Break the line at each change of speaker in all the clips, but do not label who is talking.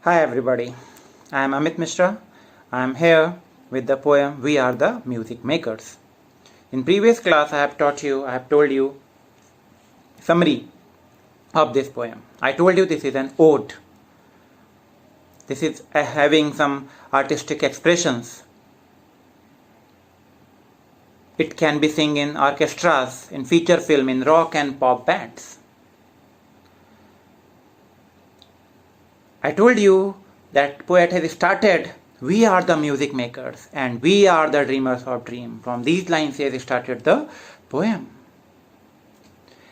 Hi everybody, I am Amit Mishra. I am here with the poem We Are the Music Makers. In previous class I have told you summary of this poem. I told you this is an ode. This is having some artistic expressions. It can be sung in orchestras, in feature film, in rock and pop bands. I told you that poet has started, we are the music makers and we are the dreamers of dream. From these lines he has started the poem.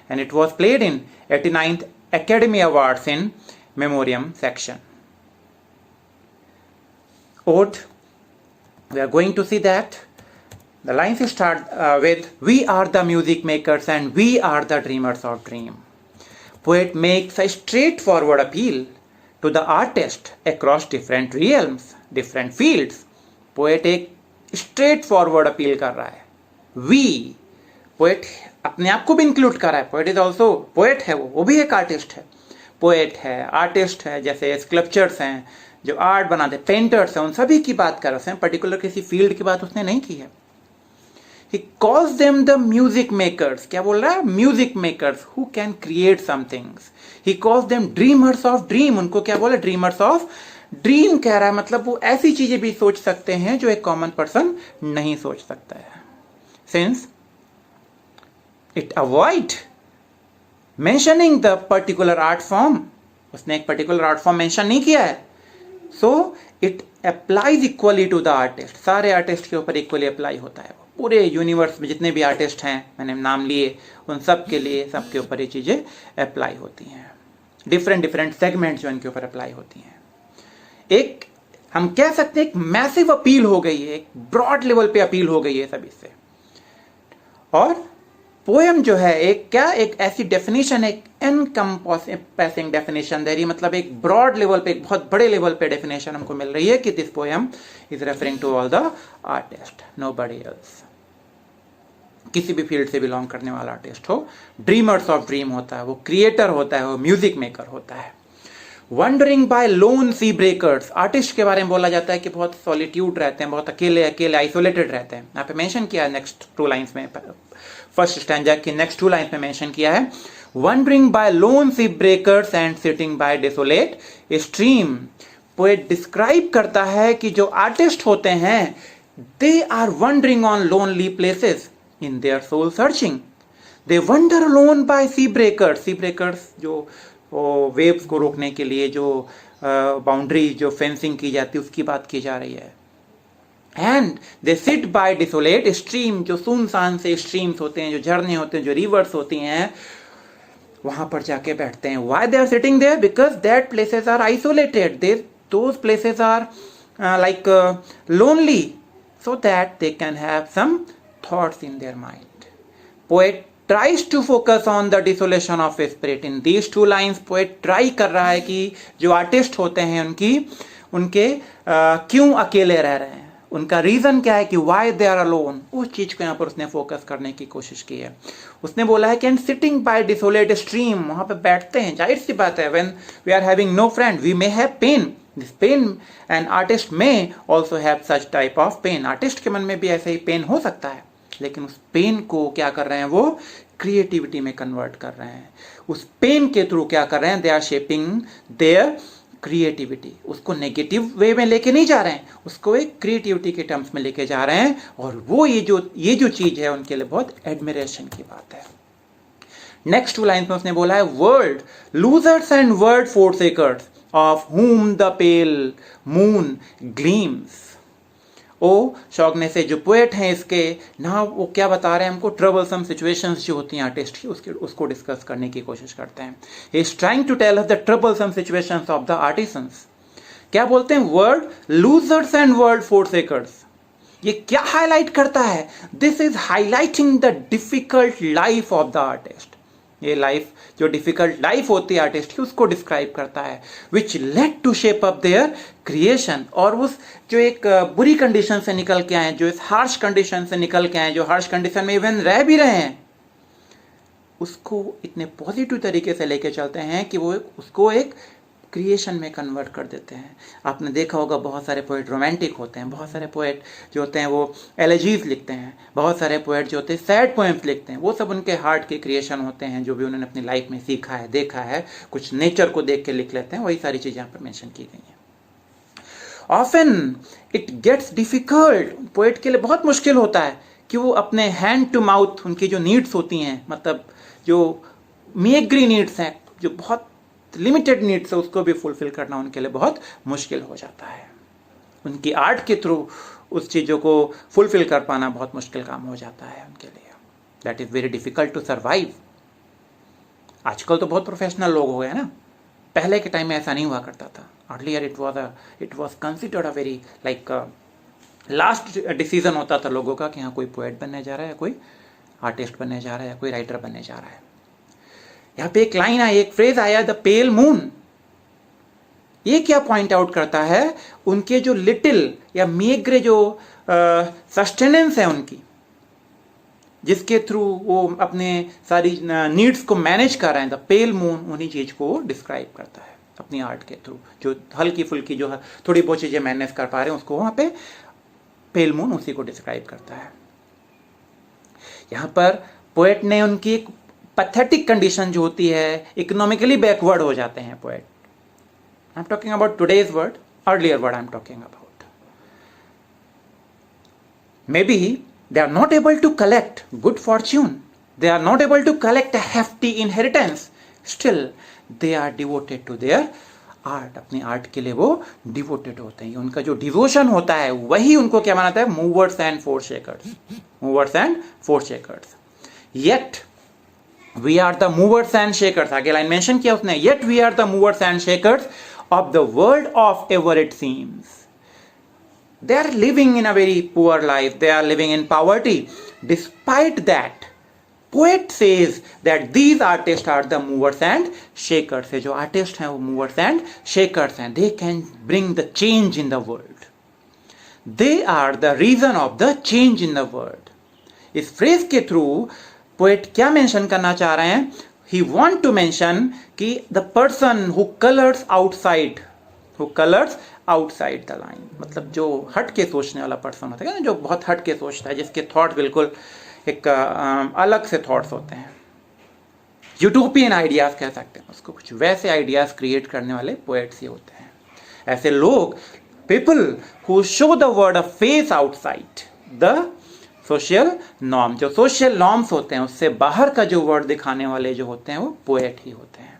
And it was played in 89th Academy Awards in Memoriam section. Ode, we are going to see that. The lines start with, we are the music makers and we are the dreamers of dream. Poet makes a straightforward appeal to the artist across different realms, different fields. Poet एक straightforward appeal कर रहा है. We, poet अपने आप को भी include कर रहा है. Poet is also, poet है वो भी एक artist है. Poet है, artist है, जैसे sculptors हैं, जो art बनाते, painters हैं, उन सभी की बात कर रहे हैं. Particular किसी field की बात उसने नहीं की है. He calls them the music makers. क्या बोल रहा है? Music makers who can create some things. He calls them dreamers of dream. उनको क्या बोला? Dreamers of dream कह रहा है, मतलब वो ऐसी चीजें भी सोच सकते हैं जो एक कॉमन पर्सन नहीं सोच सकता है. Since it avoid mentioning the particular art form, उसने एक particular art form mention नहीं किया है. So it applies equally to the artist. सारे artist के ऊपर equally apply होता है. पूरे यूनिवर्स में जितने भी आर्टिस्ट हैं, मैंने नाम लिए, उन सब के लिए, सबके ऊपर ये चीज़ें अप्लाई होती हैं. डिफरेंट सेगमेंट्स जो इनके ऊपर अप्लाई होती हैं. एक हम कह सकते हैं एक मैसिव अपील हो गई है, एक ब्रॉड लेवल पे अपील हो गई है सभी से. और पोएम जो है एक ऐसी डेफिनेशन, एक एनकम्पासिंग डेफिनेशन दे रही है, मतलब एक ब्रॉड लेवल पे, एक बहुत बड़े लेवल पे डेफिनेशन हमको मिल रही है कि this poem is referring to all the artist, nobody else. किसी भी फील्ड से बिलोंग करने वाला आर्टिस्ट हो, ड्रीमर्स ऑफ ड्रीम होता है, वो क्रिएटर होता है, वो म्यूजिक मेकर होता है. Wandering by lone sea breakers, artist के बारे में बोला जाता है कि बहुत सॉलिट्यूड रहते हैं, बहुत अकेले आइसोलेटेड रहते हैं. यहाँ पे मेंशन किया है नेक्स्ट टू लाइंस में, फर्स्ट स्टैंजा की नेक्स्ट टू लाइंस में मेंशन किया है, wandering by lone sea breakers and sitting by desolate stream. Poet describe करता है कि जो आर्टिस्ट होते हैं, they are wandering on lonely places in their soul searching. They wander alone by sea breakers जो वेव्स को रोकने के लिए जो बाउंड्री, जो फेंसिंग की जाती है, उसकी बात की जा रही है. And they sit by desolate stream, जो सुनसान से स्ट्रीम्स होते हैं, जो झरने होते हैं, जो रिवर्स होती हैं, वहां पर जाके बैठते हैं. Why they are sitting there? Because that places are isolated. Those places are like lonely, so that they can have some thoughts in their mind. Poet tries to focus on the desolation of spirit. In these two lines poet try कर रहा है कि जो artist होते हैं उनके क्यों अकेले रह रहे हैं, उनका रीजन क्या है कि why they are alone, उस चीज को यहाँ पर उसने फोकस करने की कोशिश की है. उसने बोला है कि and sitting by desolate stream, वहां पे बैठते हैं, जाहिर सी बात है, when we are having no friend we may have pain. This pain, an artist may also have such type of pain. Artist के मन में भी ऐसे ही पेन हो सकता है, लेकिन उस पेन को क्या कर रहे हैं, वो क्रिएटिविटी में कन्वर्ट कर रहे हैं. उस पेन के थ्रू क्या कर रहे हैं, they are shaping their creativity. उसको नेगेटिव वे में लेके नहीं जा रहे हैं, उसको एक क्रिएटिविटी के टर्म्स में लेके जा रहे हैं. और वो ये जो चीज है उनके लिए बहुत एडमिरेशन की बात है. नेक्स्ट टू लाइन में उसने बोला है, world losers and world forsakers of whom the pale moon gleams. ओ शौकने से जो पोएट हैं इसके ना, वो क्या बता रहे हैं हमको, ट्रबलसम सिचुएशंस जो होती हैं आर्टिस्ट की, उसको डिस्कस करने की कोशिश करते हैं. He is trying to tell us the troublesome situations of the artisans. क्या बोलते हैं, world losers and world forsakers. ये क्या हाईलाइट करता है, this is highlighting the difficult life of the artist. ये लाइफ, जो डिफिकल्ट लाइफ होती है आर्टिस्ट की, उसको डिस्क्राइब करता है. Which led to shape up their creation. और उस जो एक बुरी कंडीशन से निकल के आए, जो इस हार्श कंडीशन से निकल के आए, जो हार्श कंडीशन में इवन रह भी रहे हैं, उसको इतने पॉजिटिव तरीके से लेके चलते हैं कि वो उसको एक क्रिएशन में कन्वर्ट कर देते हैं। आपने देखा होगा बहुत सारे पोएट रोमांटिक होते हैं, बहुत सारे पोएट जो होते हैं वो एलेजीज लिखते हैं, बहुत सारे पोएट जो होते हैं सैड पोएम्स लिखते हैं। वो सब उनके हार्ट के क्रिएशन होते हैं, जो भी उन्होंने अपनी लाइफ में सीखा है, देखा है, कुछ नेचर को देख के लिख लेते हैं। वही सारी चीज़ें यहाँ पर मैंशन की गई हैं। Often it gets difficult, poet के लिए बहुत मुश्किल होता है कि वो अपने हैंड टू माउथ, उनकी जो नीड्स होती हैं, मतलब जो मेग्री नीड्स हैं, जो बहुत लिमिटेड नीड्स है, उसको भी फुलफिल करना उनके लिए बहुत मुश्किल हो जाता है। उनकी आर्ट के थ्रू उस चीज़ों को फुलफिल कर पाना बहुत मुश्किल काम हो जाता है उनके लिए। That is very difficult to survive. आजकल तो बहुत प्रोफेशनल लोग हो गए ना, पहले के टाइम में ऐसा नहीं हुआ करता था। Earlier it was considered a very like last decision होता था लोगों का कि हाँ कोई पोएट बनने जा रहा है, कोई आर्टिस्ट बनने जा रहा है, या कोई राइटर बनने जा रहा है। यहाँ पे एक लाइन आई, एक फ्रेज आया, द पेल मून। ये क्या पॉइंट आउट करता है? उनके जो लिटिल या मेग्रे जो सस्टेनेंस है उनकी, जिसके थ्रू वो अपने सारी नीड्स को मैनेज कर रहे हैं, द पेल मून उन्हीं चीज को डिस्क्राइब करता है अपनी आर्ट के थ्रू। जो हल्की फुल्की जो थोड़ी बहुत चीजें मैनेज कर पा रहे हैं, उसको वहां पे पेल मून उसी को डिस्क्राइब करता है। यहां पर पोएट ने उनकी एक पैथेटिक कंडीशन जो होती है, इकोनॉमिकली बैकवर्ड हो जाते हैं poet. I am talking about today's word, earlier word I am talking about. May be they are not able to collect good fortune, they are not able to collect a hefty inheritance, still they are devoted to their art। अपनी art के लिए वो devoted होते हैं। उनका जो devotion होता है वही उनको क्या बनाता है? Movers and forsakers, movers and forsakers. Yet we are the movers and shakers, आगे लाइन मेंशन किया उसने, yet we are the movers and shakers of the world of ever it seems. They are living in a very poor life, they are living in poverty. Despite that, poet says that these artists are the movers and shakers। जो artists हैं वो movers and shakers हैं, they can bring the change in the world, they are the reason of the change in the world। इस phrase के through poet क्या mention करना चाह रहे हैं? He want to mention कि the person who colors outside the line, मतलब जो हट के सोचने वाला पर्सन होता है ना, जो बहुत हट के सोचता है, जिसके थॉट बिल्कुल एक अलग से थॉट्स होते हैं, यूटोपियन आइडियाज कह सकते हैं उसको, कुछ वैसे आइडियाज क्रिएट करने वाले पोएट्स ही होते हैं। ऐसे लोग, people who show the word a face outside the social norm, जो सोशल नॉर्म्स होते हैं उससे बाहर का जो वर्ड दिखाने वाले जो होते हैं वो पोएट ही होते हैं।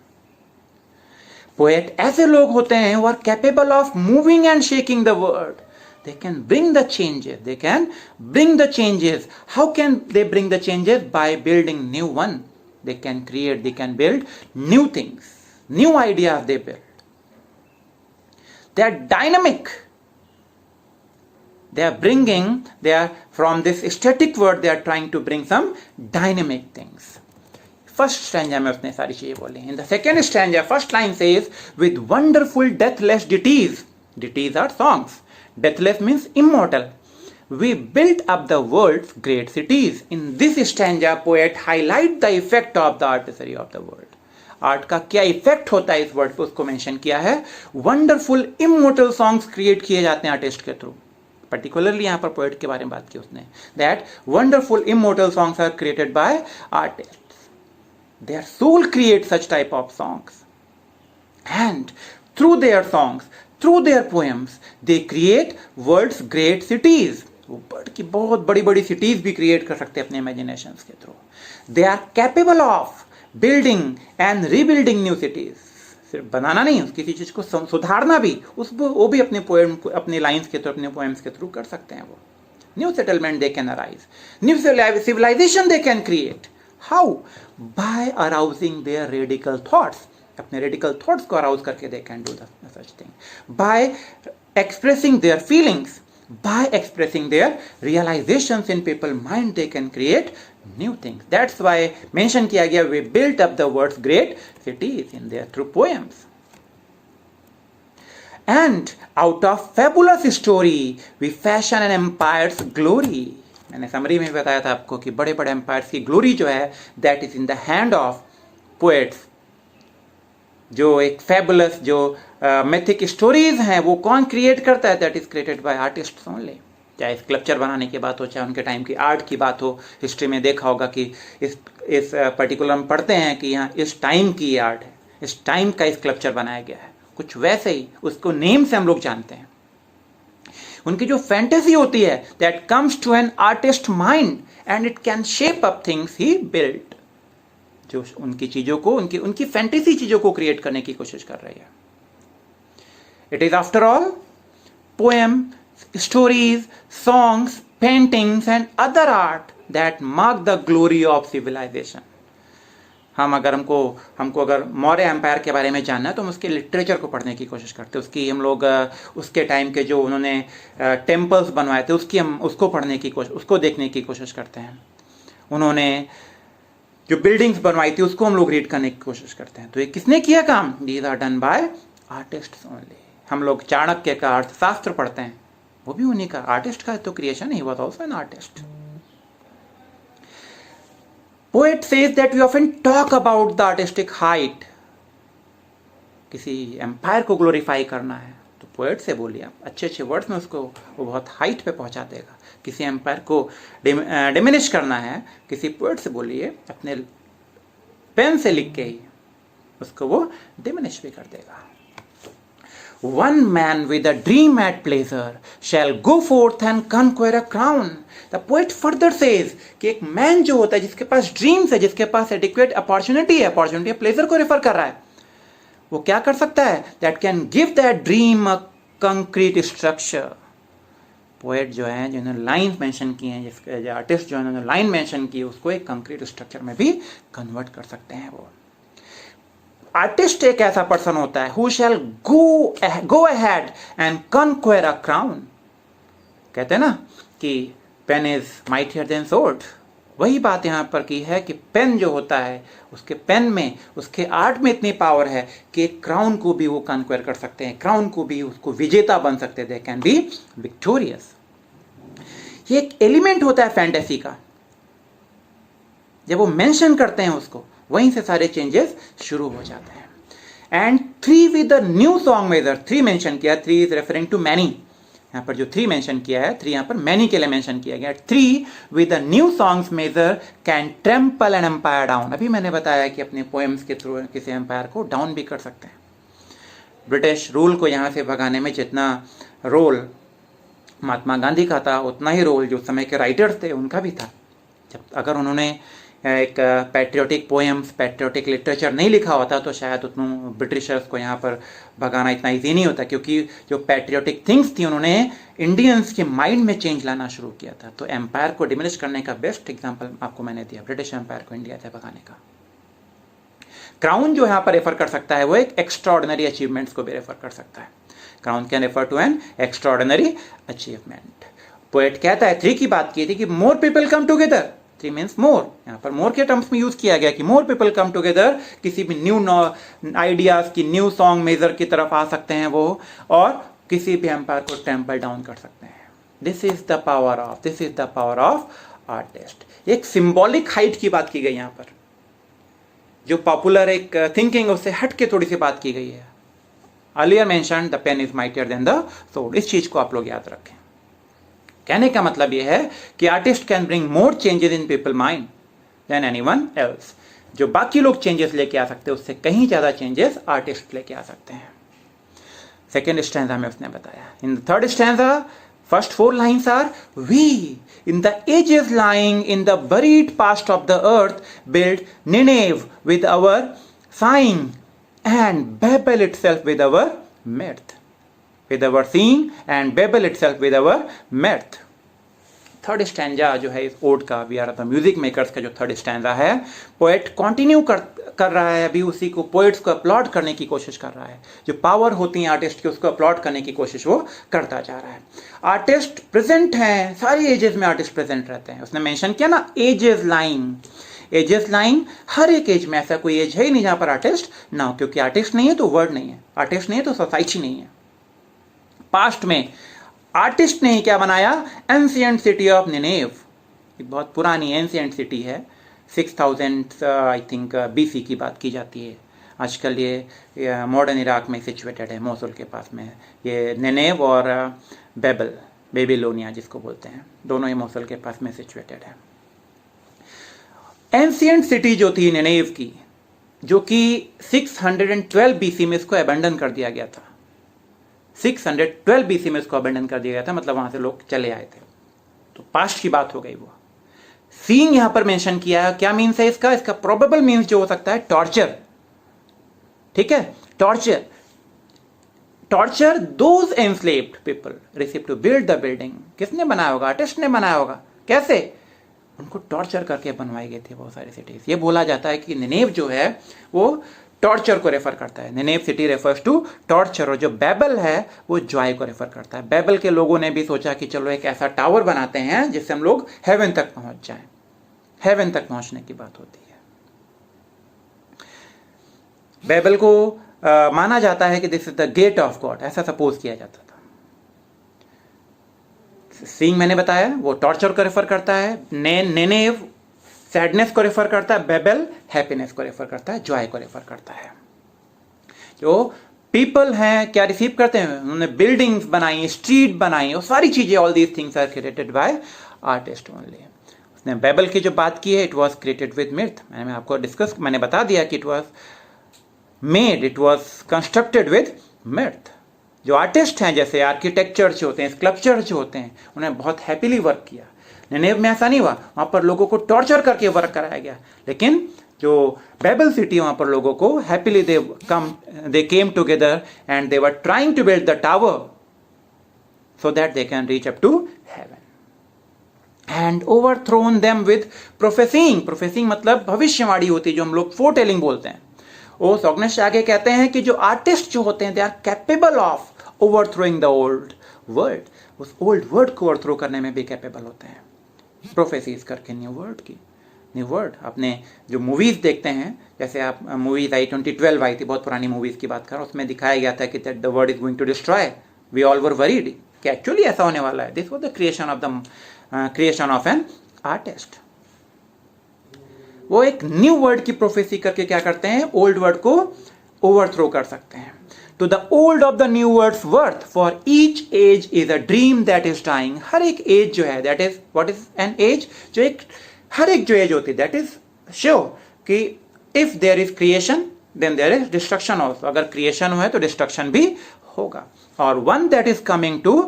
पोएट ऐसे लोग होते हैं who are capable of moving and shaking the world. They can bring the changes. They can bring the changes. How can they bring the changes? By building new one. They can create, they can build new things, new ideas they build. They are dynamic. They are from this static word, they are trying to bring some dynamic things. First stanza में उसने सारी चीजें बोली। In the second stanza first line says, with wonderful deathless ditties, ditties are songs, deathless means immortal, we built up the world's great cities. In this stanza poet highlight the effect of the artistry of the world. Art का क्या effect होता है इस word पे उसको mention किया है। Wonderful immortal songs create किए जाते हैं आर्टिस्ट के थ्रू। पर्टिकुलरली यहाँ पर पोएट के बारे में बात की उसने, that wonderful immortal songs are created by artist. Their soul creates such type of songs, and through their songs, through their poems, they create world's great cities। वो वर्ल्ड की बहुत बड़ी बड़ी सिटीज भी क्रिएट कर सकते हैं अपने इमेजिनेशंस के through. They are capable of building and rebuilding new cities। सिर्फ बनाना नहीं, किसी चीज को सुधारना भी, उसको वो भी अपने पोएम, अपने लाइंस के थ्रू, अपने पोएम्स के थ्रू कर सकते हैं। वो new settlement they can arise, new civilization they can create. How? By arousing their radical thoughts। अपने radical thoughts को arouse करके they can do such thing। By expressing their feelings, by expressing their realizations in people's mind, they can create new things। That's why mention किया गया, we built up the world's great cities in their through poems। And out of fabulous story, we fashion an empire's glory। मैंने summary में बताया था आपको कि बड़े बड़े एम्पायर्स की ग्लोरी जो है, that is in the hand of poets. जो एक फैबुलस जो मिथिक स्टोरीज हैं वो कौन क्रिएट करता है? That is created by artist only. चाहे स्कल्पचर बनाने की बात हो, चाहे उनके टाइम की आर्ट की बात हो। हिस्ट्री में देखा होगा कि इस पर्टिकुलर में पढ़ते हैं कि यहाँ इस टाइम की आर्ट है, इस टाइम का स्कल्पचर बनाया गया है, कुछ वैसे ही उसको नेम से हम लोग जानते हैं। उनकी जो फैंटेसी होती है that comes to an artist mind and it can shape up things he built. जो उनकी चीजों को, उनकी फैंटेसी चीजों को क्रिएट करने की कोशिश कर रही है। It is after all poem, stories, songs, paintings and other art that mark the glory of civilization. हमको अगर मौर्य एम्पायर के बारे में जानना है तो हम उसके लिटरेचर को पढ़ने की कोशिश करते हैं। उसकी हम लोग उसके टाइम के जो उन्होंने टेम्पल्स बनवाए थे उसको पढ़ने की कोशिश, उसको देखने की कोशिश करते हैं। उन्होंने जो बिल्डिंग्स बनवाई थी उसको हम लोग रीड करने की कोशिश करते हैं। तो ये किसने किया काम? These are done by artists only. हम लोग चाणक्य का अर्थशास्त्र पढ़ते हैं, वो भी उन्हीं का, आर्टिस्ट का तो creation, he was also an artist. Poet says that we often talk about the artistic height. किसी एम्पायर को ग्लोरीफाई करना है तो पोएट से बोलिए आप, अच्छे अच्छे वर्ड्स में उसको वो बहुत हाइट पे पहुंचा देगा। किसी एम्पायर को डिमिनिश करना है, किसी पोएट से बोलिए, अपने पेन से लिख के ही उसको वो डिमिनिश भी कर देगा। One man with a dream at pleasure shall go forth and conquer a crown. The poet further says कि एक मैन जो होता है, जिसके पास ड्रीम्स है, जिसके पास एडिक्वेट अपॉर्चुनिटी है, प्लेजर को रेफर कर रहा है, वो क्या कर सकता है? That can give that dream a concrete structure. Poet जो है, जिन्होंने लाइन मेंशन की हैं, जिसके आर्टिस्ट जो है उन्होंने लाइन मेंशन की, उसको एक कंक्रीट स्ट्रक्चर में भी कन्वर्ट कर सकते हैं वो। आर्टिस्ट एक ऐसा पर्सन होता है who shall go ahead and conquer a crown. कहते हैं ना कि pen is mightier than sword. वही बात यहां पर की है कि पेन जो होता है, उसके पेन में, उसके आर्ट में इतनी पावर है कि एक क्राउन को भी वो कॉन्क्वेर कर सकते हैं, क्राउन को भी उसको विजेता बन सकते हैं। They can be victorious. ये एक एलिमेंट होता है फैंटेसी का। जब वो मेंशन करते हैं उसको, वहीं से सारे चेंजेस शुरू हो जाते हैं। And 3 with the new song measure, 3 mention किया, 3 इज रेफरिंग टू मैनी। यहां पर जो 3 मेंशन किया है, 3 यहां पर मैनी के लिए मेंशन किया गया। 3 with the new songs measure can trample an empire down. अभी मैंने बताया कि अपने पोएम्स के थ्रू किसी एम्पायर को डाउन भी कर सकते हैं। ब्रिटिश रूल को यहां से भगाने में जितना रोल महात्मा गांधी का था, उतना ही रोल जो समय के राइटर्स थे उनका भी था। जब अगर उन्होंने एक पैट्रियोटिक पोएम्स, पैट्रियोटिक लिटरेचर नहीं लिखा होता तो शायद उतना ब्रिटिशर्स को यहाँ पर भगाना इतना ईजी नहीं होता, क्योंकि जो पैट्रियोटिक थिंग्स थी उन्होंने इंडियंस के माइंड में चेंज लाना शुरू किया था। तो एम्पायर को डिमिनिश करने का बेस्ट एग्जांपल आपको मैंने दिया, ब्रिटिश एम्पायर को इंडिया से भगाने का। क्राउन जो यहाँ पर रेफर कर सकता है वो एक एक्स्ट्राऑर्डिनरी अचीवमेंट्स को भी रेफर कर सकता है। Crown can refer to an extraordinary achievement. Poet कहता है, 3 की बात की थी कि more people come together. 3 means more, यहाँ पर मोर के टर्म्स में यूज किया गया कि मोर पीपल कम टुगेदर, किसी भी न्यू आइडियाज की, न्यू सॉन्ग मेजर की तरफ आ सकते हैं वो, और किसी भी एम्पायर को टेम्पल डाउन कर सकते हैं। This is the power of artist. एक सिंबॉलिक हाइट की बात की गई यहाँ पर, जो पॉपुलर एक थिंकिंग उससे हट के थोड़ी सी बात की गई है। Earlier mentioned the pen is mightier than the sword. इस चीज को आप लोग याद रखें। कहने का मतलब यह है कि artist can bring more changes in people mind than anyone else. जो बाकी लोग चेंजेस लेके आ सकते हैं उससे कहीं ज्यादा चेंजेस आर्टिस्ट लेके आ सकते हैं। सेकेंड स्टैंजा में उसने बताया। In the third stanza, first 4 lines are, we in the ages lying in the buried past of the earth build Nineveh with our sighing and Babel itself with our mirth. with our seeing and Babel itself with our mirth। Third stanza जो है इस ode का, we are the music makers का जो third stanza है, poet continue कर रहा है अभी उसी को, पोएट्स को अपलॉड करने की कोशिश कर रहा है। जो पावर होती है आर्टिस्ट की उसको अपलॉड करने की कोशिश वो करता जा रहा है। आर्टिस्ट प्रेजेंट हैं, सारी एजेस में आर्टिस्ट प्रेजेंट रहते हैं। उसने मेंशन किया ना एजेस लाइंग, एजेस लाइंग, हर एक एज में ऐसा कोई एज है ही नहीं जहां पर आर्टिस्ट ना हो, क्योंकि आर्टिस्ट नहीं है तो वर्ड नहीं है, आर्टिस्ट नहीं है तो सोसाइटी नहीं है। पास्ट में आर्टिस्ट ने क्या बनाया? एंशिएंट सिटी ऑफ निनेव, बहुत पुरानी एंशिएंट सिटी है, 6000 आई थिंक BC की बात की जाती है। आजकल ये मॉडर्न इराक में सिचुएटेड है, मोसुल के पास में। ये निनेव और बेबीलोनिया जिसको बोलते हैं, दोनों ही मोसुल के पास में सिचुएटेड है। एंशिएंट सिटी जो थी निनेव की, जो कि 612 बीसी में इसको अबेंडन कर दिया गया था। 612 बीसी में इसको अबेंडन कर दिया गया था, मतलब वहां से लोग चले आए थे, तो पास्ट की बात हो गई वो। सीइंग यहां पर मेंशन किया है, क्या मीन्स है इसका? इसका प्रोबेबल मीन्स जो हो सकता है टॉर्चर, ठीक है, torture. Torture those enslaved people receive to build the building. किसने बनाया होगा? आर्टिस्ट ने बनाया होगा। कैसे? उनको टॉर्चर करके बनवाई गई थी बहुत सारी सिटीज। ये बोला जाता है कि निनेव जो है वो टॉर्चर को रेफर करता है। निनेव सिटी रेफर्स टू टॉर्चर, और जो बैबल है वो जॉय को रेफर करता है। बैबल के लोगों ने भी सोचा कि चलो एक ऐसा टावर बनाते हैं जिससे हम लोग हेवन तक पहुंच जाएं। हेवन तक पहुंचने की बात होती है। बैबल को माना जाता है कि this is the gate of god, ऐसा सपोज किया जाता था। सीइंग मैंने बताया वो टॉर्चर को रेफर करता है, निनेव सैडनेस को रेफर करता है, बैबल हैप्पीनेस को रेफर करता है, जॉय को रेफर करता है। जो पीपल हैं क्या रिसीव करते हैं? उन्होंने बिल्डिंग्स बनाई, स्ट्रीट बनाई, और सारी चीजें, all these things are created by artist only. उसने बैबल की जो बात की है, it was created with myth. मैंने आपको मैंने बता दिया कि it was made, it was constructed with myth. जो आर्टिस्ट हैं, जैसे आर्किटेक्चर जो होते हैं, स्कल्पचर जो होते हैं, उन्हें बहुत हैप्पीली वर्क किया। निनेव में ऐसा नहीं हुआ, वहां पर लोगों को टॉर्चर करके वर्क कराया गया। लेकिन जो बैबल सिटी, वहां पर लोगों को happily they came together and they were trying to build the tower so that they can reach up to heaven and overthrone them with professing. Professing मतलब भविष्यवाणी होती है, जो हम लोग फोरटेलिंग बोलते हैं। ओ सॉग्नेस आगे कहते हैं कि जो आर्टिस्ट जो होते हैं, they are capable of overthrowing the old world. उस ओल्ड वर्ल्ड को ओवरथ्रो करने में भी कैपेबल होते हैं, प्रोफेसीज करके न्यू वर्ड। आपने जो मूवीज देखते हैं, जैसे आप मूवीज आई 2012 आई थी, बहुत पुरानी मूवीज की बात कर रहा हूं, उसमें दिखाया गया था कि that the world is going to destroy, we all were worried कि एक्चुअली ऐसा होने वाला है। This was the creation of an artist. वो एक न्यू वर्ड की प्रोफेसी करके क्या करते हैं? ओल्ड वर्ड को ओवरथ्रो कर सकते हैं। To the old of the new word's worth, for each age is a dream that is dying. हर एक एज जो है, that is what is an age? जो एक हर एक जो एज होती है, that is sure कि if there is creation then there is destruction also. अगर क्रिएशन हुआ है तो डिस्ट्रक्शन भी होगा। और one that is coming to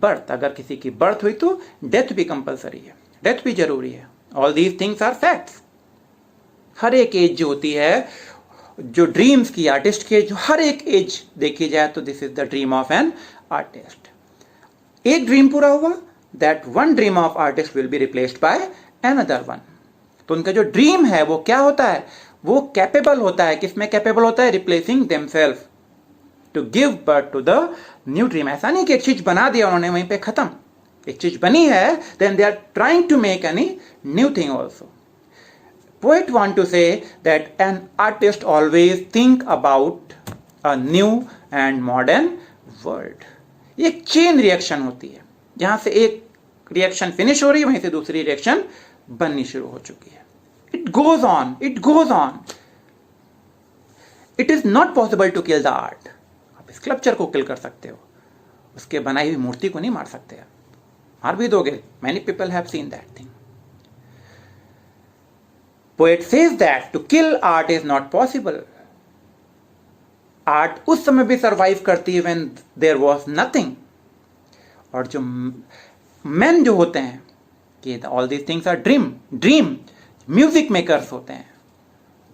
birth, अगर किसी की बर्थ हुई तो डेथ भी कंपलसरी है, डेथ भी जरूरी है। All these things are facts. हर एक एज जो होती है, जो ड्रीम्स की आर्टिस्ट के, जो हर एक एज देखी जाए तो this is the dream of an artist. एक ड्रीम पूरा हुआ, that one dream of artist will be replaced by another one. तो उनका जो ड्रीम है वो क्या होता है? वो कैपेबल होता है, किसमें कैपेबल होता है? Replacing themselves to give birth to the new dream. ऐसा नहीं कि एक चीज बना दिया उन्होंने वहीं पे खत्म, एक चीज बनी है, then they are trying to make any new thing also. Poet want to say that an artist always think about a new and modern world. ये एक चेन रिएक्शन होती है, जहां से एक रिएक्शन फिनिश हो रही है, वहीं से दूसरी रिएक्शन बननी शुरू हो चुकी है। It goes on, it goes on. It is not possible to kill the art. आप स्कल्पचर को किल कर सकते हो, उसके बनाई हुई मूर्ति को नहीं मार सकते आप, मार भी दोगे। Many people have seen that thing. Poet says that to kill art is not possible. Art उस समय भी सरवाइव करती है when there was nothing. और जो men जो होते हैं कि all these things are dream music makers होते हैं,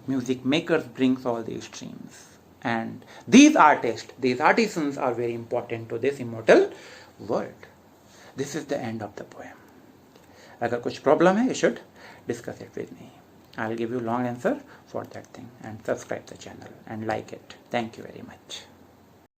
music makers brings all these dreams, and these artisans are very important to this immortal world. This is the end of the poem. अगर कुछ problem है, you should discuss it with me. I'll give you long answer for that thing, and subscribe the channel and like it. Thank you very much.